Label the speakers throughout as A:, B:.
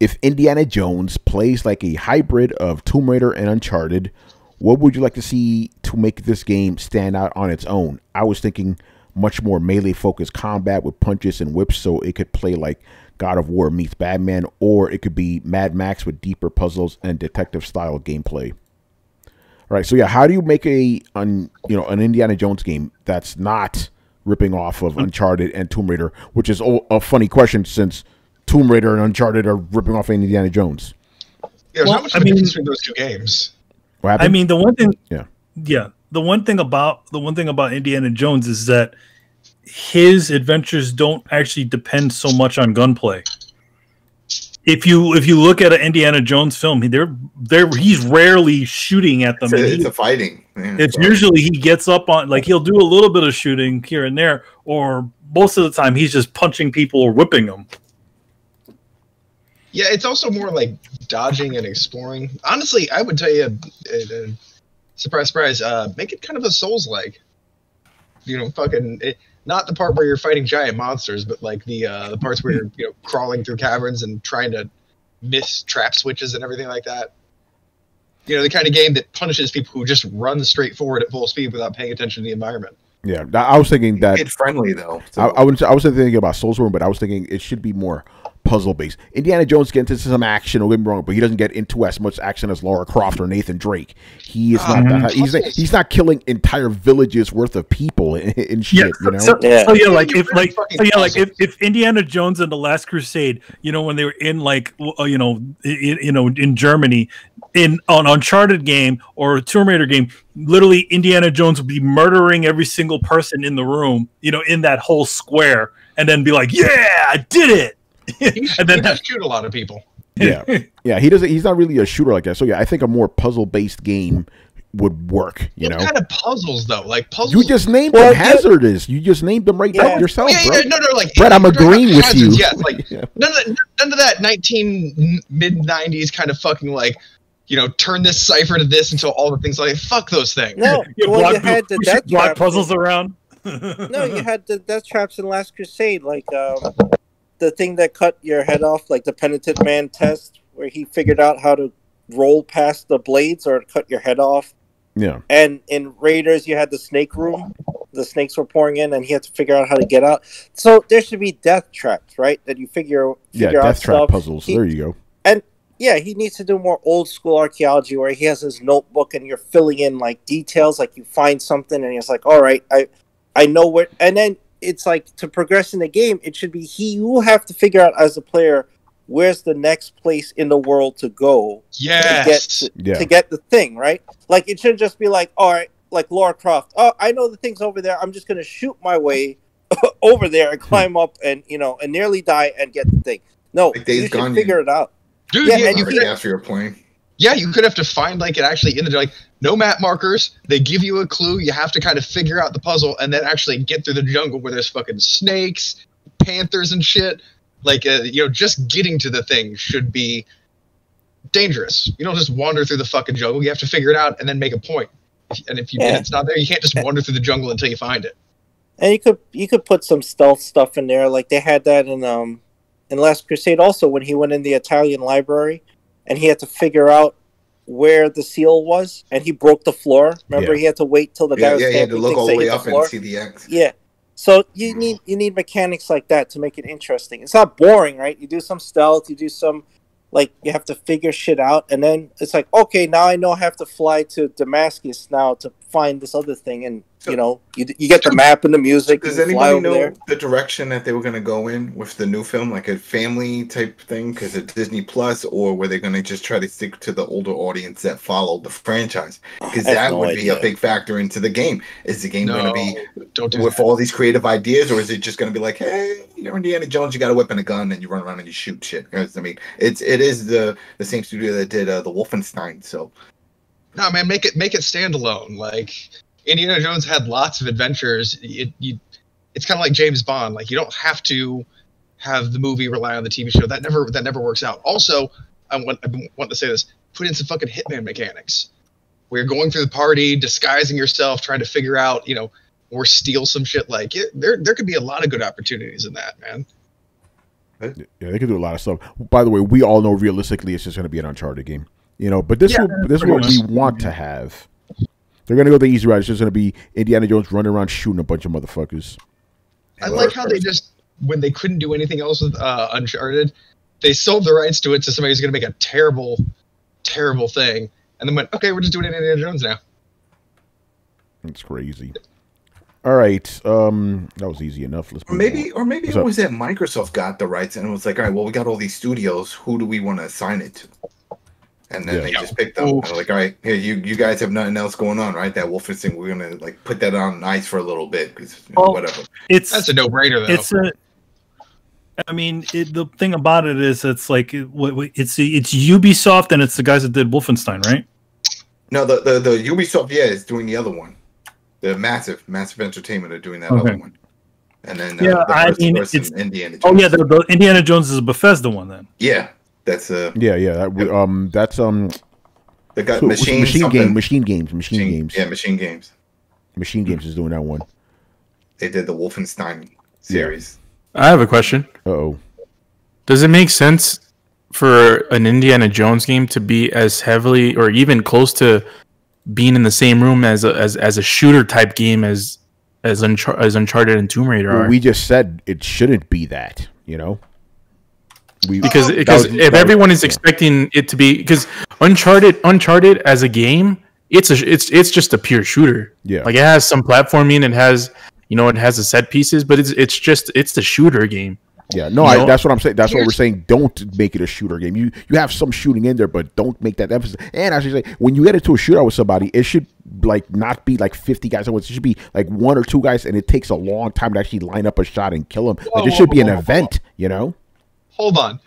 A: if Indiana Jones plays like a hybrid of Tomb Raider and Uncharted, what would you like to see to make this game stand out on its own? I was thinking much more melee-focused combat with punches and whips, so it could play like God of War meets Batman, or it could be Mad Max with deeper puzzles and detective-style gameplay. All right, so yeah, how do you make an Indiana Jones game that's not ripping off of Uncharted and Tomb Raider, which is a funny question since Tomb Raider and Uncharted are ripping off Indiana Jones?
B: Yeah, there's not much difference between those two games.
A: I mean,
C: the one thing, the one thing about Indiana Jones is that his adventures don't actually depend so much on gunplay. If you look at an Indiana Jones film, he's rarely shooting at them.
D: It's a fighting.
C: It's usually he gets up on, like, he'll do a little bit of shooting here and there, or most of the time he's just punching people or whipping them.
B: Yeah, it's also more like dodging and exploring. Honestly, I would tell you, surprise, surprise, make it kind of a Souls-like. Not the part where you're fighting giant monsters, but like the parts where you're crawling through caverns and trying to miss trap switches and everything like that. The kind of game that punishes people who just run straight forward at full speed without paying attention to the environment.
A: Yeah, I was thinking that
D: it's friendly though. So.
A: I was thinking about Soulsborne, but I was thinking it should be more puzzle based. Indiana Jones gets into some action, don't get me wrong, but he doesn't get into as much action as Lara Croft or Nathan Drake. He is not that. He's not killing entire villages worth of people and shit.
C: If Indiana Jones and the Last Crusade, when they were in in Germany, on Uncharted game or a Tomb Raider game, literally Indiana Jones would be murdering every single person in the room, in that whole square, and then be like, "Yeah, I did it."
B: And then shoot a lot of people.
A: Yeah. He doesn't. He's not really a shooter like that. So yeah, I think a more puzzle-based game would work.
B: What kind of puzzles though? Like puzzles.
A: You just named them hazardous. You just named them right now yourself, bro.
B: No, like
A: Brett, I'm agreeing with you.
B: Yeah, like none of that mid-90s kind of fucking like. Turn this cipher to this until all the things like fuck those things.
E: No, you had the death
C: block puzzles around.
E: No, you had the death traps in Last Crusade, like the thing that cut your head off, like the penitent man test, where he figured out how to roll past the blades or cut your head off.
A: Yeah.
E: And in Raiders, you had the snake room. The snakes were pouring in, and he had to figure out how to get out. So there should be death traps, right? That you figure out
A: death trap
E: stuff.
A: puzzles. There you go.
E: And yeah, he needs to do more old school archaeology where he has his notebook and you're filling in like details, like you find something and he's like, all right, I know where, and then it's like to progress in the game, it should be you will have to figure out as a player where's the next place in the world to go to get the thing, right? Like it shouldn't just be like, all right, like Lara Croft, oh, I know the thing's over there, I'm just gonna shoot my way over there and climb up and and nearly die and get the thing. No, like you should figure it out.
B: Dude,
E: and
D: you could after you're playing.
B: Yeah, you could have to find like it actually in the like no map markers. They give you a clue. You have to kind of figure out the puzzle and then actually get through the jungle where there's fucking snakes, panthers, and shit. Like just getting to the thing should be dangerous. You don't just wander through the fucking jungle. You have to figure it out and then make a point. And if it's not there, you can't just wander through the jungle until you find it.
E: And you could put some stealth stuff in there, like they had that in Last Crusade also when he went in the Italian library and he had to figure out where the seal was and he broke the floor. Remember, he had to wait till the guy was
D: he had to look all the way up and see the X.
E: Yeah. So you need mechanics like that to make it interesting. It's not boring, right? You do some stealth, you do some you have to figure shit out, and then it's like, okay, now I know I have to fly to Damascus now to find this other thing, and you get the map and the music.
D: Does anybody know the direction that they were going to go in with the new film, like a family type thing, because it's Disney Plus, or were they going to just try to stick to the older audience that followed the franchise? Because that would be a big factor into the game. Is the game going to be with all these creative ideas, or is it just going to be like, hey, you're Indiana Jones, you got a whip and a gun, and you run around and you shoot shit? Because, I mean, it is the same studio that did the Wolfenstein. So,
B: no, man, make it standalone. Like Indiana Jones had lots of adventures. It's kind of like James Bond. Like you don't have to have the movie rely on the TV show. That never works out. Also, I want to say this: put in some fucking Hitman mechanics, where you're going through the party, disguising yourself, trying to figure out, or steal some shit. Like there could be a lot of good opportunities in that, man.
A: Yeah, they could do a lot of stuff. By the way, we all know realistically it's just going to be an Uncharted game, But this is what we want to have. They're going to go the easy route. It's just going to be Indiana Jones running around shooting a bunch of motherfuckers.
B: I like how they just, when they couldn't do anything else with Uncharted, they sold the rights to it to somebody who's going to make a terrible, terrible thing, and then went, okay, we're just doing Indiana Jones now.
A: It's crazy. All right, that was easy enough. Let's
D: maybe it was that Microsoft got the rights and it was like, all right, well, we got all these studios. Who do we want to assign it to? And then they just picked them. They're like, all right, here, you guys have nothing else going on, right? That Wolfenstein, we're gonna like put that on ice for a little bit because whatever.
B: That's a no-brainer, though.
C: The thing about it is, it's like it's Ubisoft and it's the guys that did Wolfenstein, right?
D: No, the Ubisoft, is doing the other one. The Massive Entertainment are doing that other one. And then it's Indiana Jones.
C: Oh yeah, the Indiana Jones is a Bethesda one then.
D: Yeah, that's
A: that's
D: they got
A: Machine Games.
D: Yeah, Machine Games.
A: Machine Games is doing that one.
D: They did the Wolfenstein series.
F: I have a question.
A: Uh-oh.
F: Does it make sense for an Indiana Jones game to be as heavily or even close to being in the same room as a shooter type game as Uncharted and Tomb Raider are?
A: We just said it shouldn't be that,
F: Because if everyone is expecting it to be, because Uncharted as a game, it's just a pure shooter.
A: Yeah,
F: like it has some platforming, it has the set pieces, but it's the shooter game.
A: Yeah, that's what I'm saying. That's what we're saying. Don't make it a shooter game. You have some shooting in there, but don't make that emphasis. And I should say, when you get into a shootout with somebody, it should not be like 50 guys. It should be like 1 or 2 guys, and it takes a long time to actually line up a shot and kill them. It should be an event,
B: Hold on.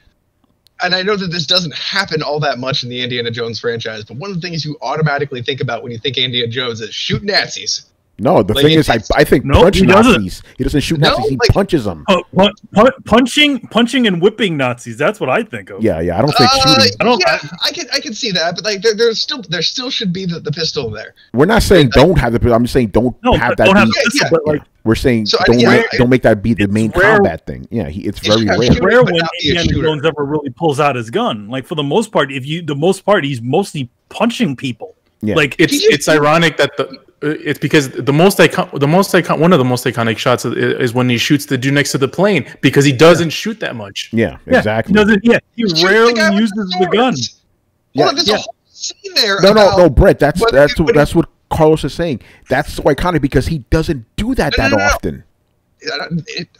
B: And I know that this doesn't happen all that much in the Indiana Jones franchise, but one of the things you automatically think about when you think Indiana Jones is shoot Nazis.
A: No, the thing is, I think punch Nazis. He doesn't shoot Nazis. He punches them.
C: Punching and whipping Nazis. That's what I think of.
A: Yeah. I don't think shooting.
B: I can see that, but like there still should be the pistol there.
A: We're not saying don't have the pistol. I'm just saying don't have that. But we're saying don't make that be the main combat thing. Yeah, it's very rare.
C: It's rare when Indiana Jones ever really pulls out his gun. Like for the most part, he's mostly punching people.
A: Yeah.
F: Like it's ironic that it's because one of the most iconic shots is when he shoots the dude next to the plane because he doesn't shoot that much.
A: Yeah, exactly.
C: He rarely uses the gun.
B: Yeah, there's a whole scene there.
A: No, Brett. That's what Carlos is saying. That's so iconic because he doesn't do that often.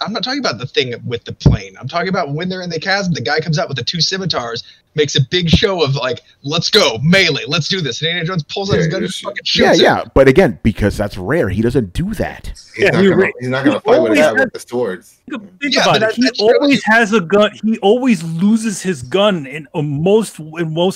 B: I'm not talking about the thing with the plane. I'm talking about when they're in the chasm, the guy comes out with the 2 scimitars, makes a big show of like, let's go, melee, let's do this. And Indiana Jones pulls out his gun and fucking shoots him.
A: But again, because that's rare, he doesn't do that.
D: He's not gonna fight with that with the swords.
C: Think about it. He always has a gun. He always loses his gun in most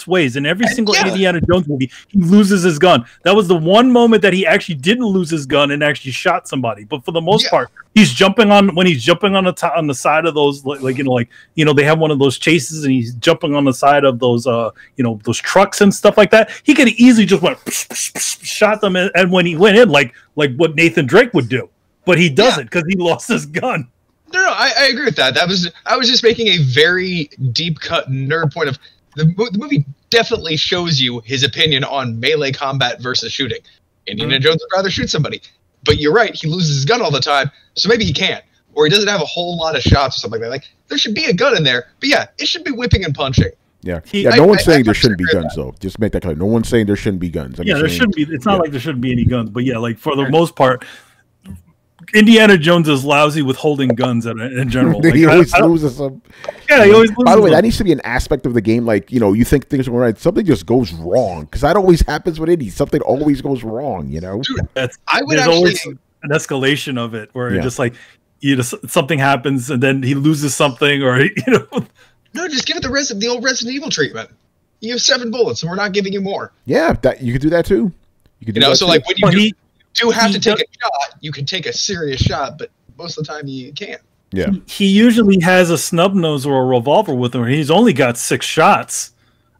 C: ways. In every single Indiana Jones movie, he loses his gun. That was the one moment that he actually didn't lose his gun and actually shot somebody. But for the most part, he's jumping on the side of those they have one of those chases and he's jumping on the side of those those trucks and stuff like that. He could easily just went shot them, and when he went in like what Nathan Drake would do, but he doesn't because he lost his gun.
B: No, I agree with that. I was just making a very deep cut nerd point of the movie definitely shows you his opinion on melee combat versus shooting. Indiana Jones would rather shoot somebody, but you're right. He loses his gun all the time, so maybe he can't, or he doesn't have a whole lot of shots or something like that. Like there should be a gun in there, but it should be whipping and punching.
A: Yeah, no one's saying there shouldn't be guns, though. Just make that clear. No one's saying there shouldn't be guns.
C: There shouldn't be. It's not like there shouldn't be any guns, but like for the most part, Indiana Jones is lousy with holding guns in general. Like,
A: he always loses them.
C: Yeah, he always loses.
A: By the way, that needs to be an aspect of the game. Like, you think things are going right, something just goes wrong. Because that always happens with indies. Something always goes wrong,
B: Dude,
C: there's always an escalation of it where just like, something happens and then he loses something or,
B: No, just give it the old Resident Evil treatment. You have 7 bullets and we're not giving you more.
A: Yeah, you could do that too. You could
B: so like when you do have to take a shot, you can take a serious shot, but most of the time you can't.
A: Yeah.
C: He usually has a snub nose or a revolver with him. He's only got 6 shots.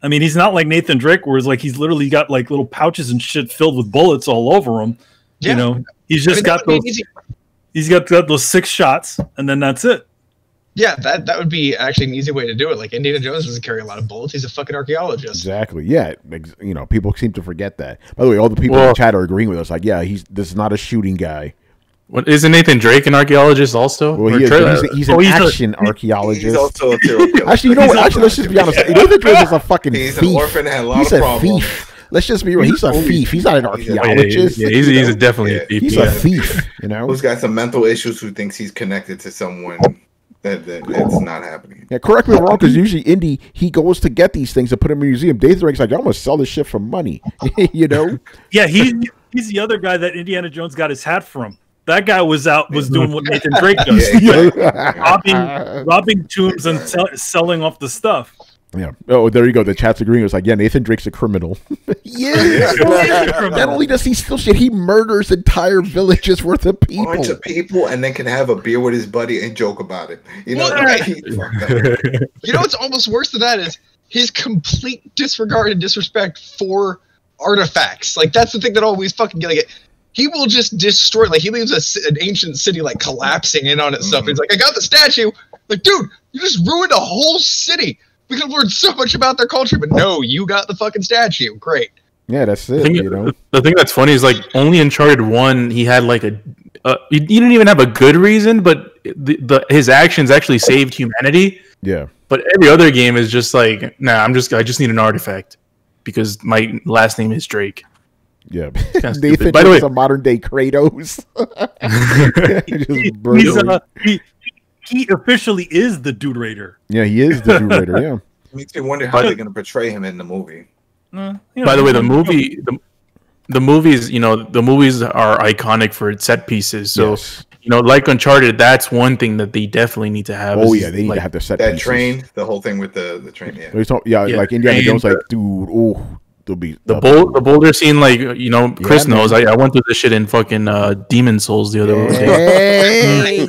C: I mean, he's not like Nathan Drake, where it's like he's literally got like little pouches and shit filled with bullets all over him. Yeah. He's just got those. He's got those 6 shots, and then that's it.
B: Yeah, that would be actually an easy way to do it. Like Indiana Jones doesn't carry a lot of bullets. He's a fucking archaeologist.
A: Exactly. Yeah. You know, people seem to forget that. By the way, all the people in the chat are agreeing with us. Like, yeah, this is not a shooting guy.
F: What, isn't Nathan Drake an archaeologist also?
A: Well, he's an action archaeologist.
D: He's also a serial killer.
A: Actually, you know what? Actually, let's just be honest. Nathan Drake is a fucking thief.
D: He's an orphan, had a lot
A: He's
D: of
A: a
D: problems.
A: thief. Let's just be real. He's a thief. He's not an archaeologist.
F: Yeah, he's definitely a thief.
A: He's a thief. You know,
D: who's got some mental issues? Who thinks he's connected to someone that's not happening?
A: Yeah, correct me if I'm wrong, because usually Indy, he goes to get these things and put them in a museum. Nathan Drake's like, I'm gonna sell this shit for money. You know?
C: Yeah, he's the other guy that Indiana Jones got his hat from. That guy was doing what Nathan Drake does, robbing tombs and selling off the stuff.
A: Yeah. Oh, there you go. The chat's agreeing. It's like, yeah, Nathan Drake's a criminal. Yeah. Not only does he steal shit, he murders entire villages worth of people.
D: A bunch of people, and then can have a beer with his buddy and joke about it. You know,
B: you know what's almost worse than that is his complete disregard and disrespect for artifacts. Like that's the thing that always fucking like it. He will just destroy. Like he leaves an ancient city like collapsing in on itself. He's like, I got the statue. Like, dude, you just ruined a whole city. We could have learned so much about their culture, but no, you got the fucking statue. Great.
A: Yeah, that's it.
F: The thing that's funny is like only Uncharted 1, he had like he didn't even have a good reason, but his actions actually saved humanity.
A: Yeah.
F: But every other game is just like, nah, I just need an artifact because my last name is Drake.
A: Yeah. Nathan By the way, a modern day Kratos.
C: He officially is the Dude Raider.
A: Yeah, he is the Dude Raider. Yeah,
D: makes me wonder how they're going to portray him in the movie.
F: By the way, the movies, the movies are iconic for its set pieces. So, like Uncharted, that's one thing that they definitely need to have.
A: Oh yeah, they need to have the set
D: that
A: pieces.
D: Train, the whole thing with the train.
A: Yeah, like Indiana Jones, like dude, oh.
F: The boulder scene, like Chris knows. I went through this shit in fucking Demon Souls the other day.